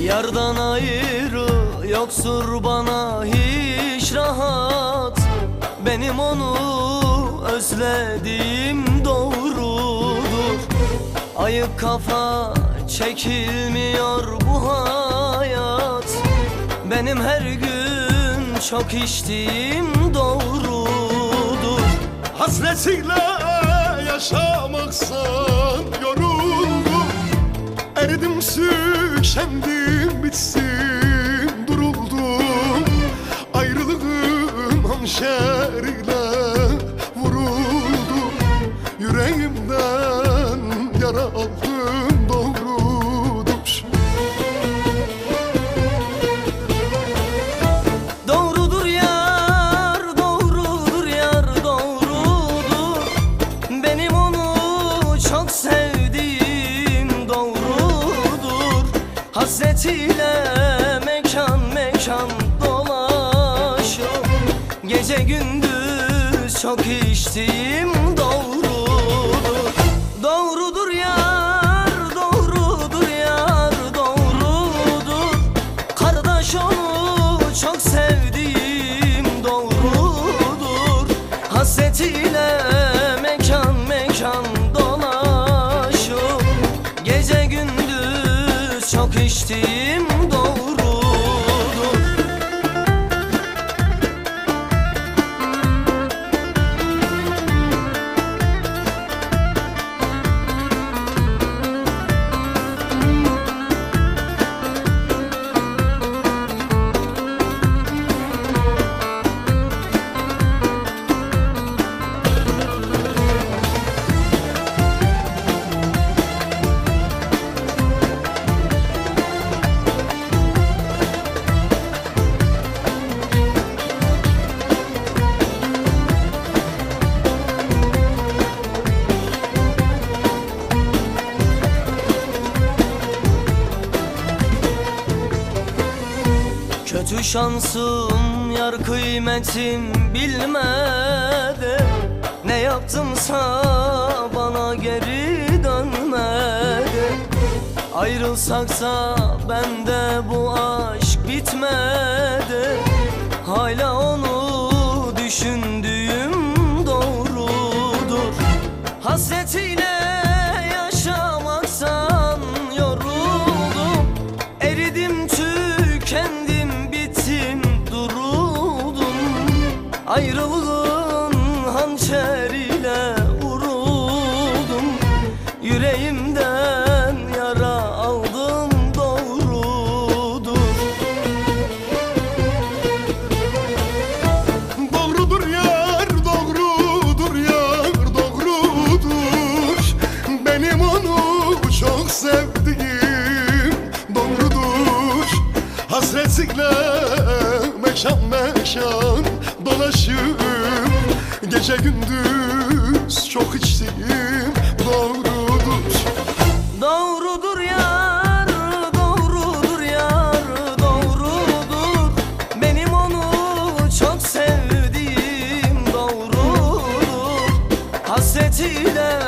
Yardan ayrı yoktur bana hiç rahat. Benim onu özlediğim doğrudur. Ayık kafa çekilmiyor bu hayat. Benim her gün çok içtiğim doğrudur. Hasretiyle yaşamaksan yoruldum. Eridim, tükendim, bitsin duruldum. Ayrılığın hançeriyle vuruldum. Yüreğimden yara aldım, doğrudur. Doğrudur yar, doğrudur yar, doğrudur. Benim onu çok sevdiğim doğrudur. Hasretiyle mekan mekan dolaşıp gece gündüz çok içtiğim doğrudur. Doğrudur yar, doğrudur yar, doğrudur. Kardeş onu çok sevdiğim doğrudur. Hasretiyle mekan mekan dolaşıp gece gündüz çok içtiğim doğrudur. Kötü şansım yar kıymetim bilmedi. Ne yaptımsa bana geri dönmedi. Ayrılsak da bende bu aşk bitmedi. Hala onu düşündüğüm doğrudur. Hasretiyle yaşamaktan yoruldum. Eridim, tükendim, bittim, duruldum. Ayrılığın hançeriyle vuruldum. Yüreğimden yara aldım doğrudur. Doğrudur yar, doğrudur yar, doğrudur. Benim onu çok sevdiğim doğrudur. Hasretiyle mekan mekan dolaşıp gece gündüz çok içtiğim doğrudur. Doğrudur yar, doğrudur yar, doğrudur. Benim onu çok sevdiğim doğrudur. Hasretiyle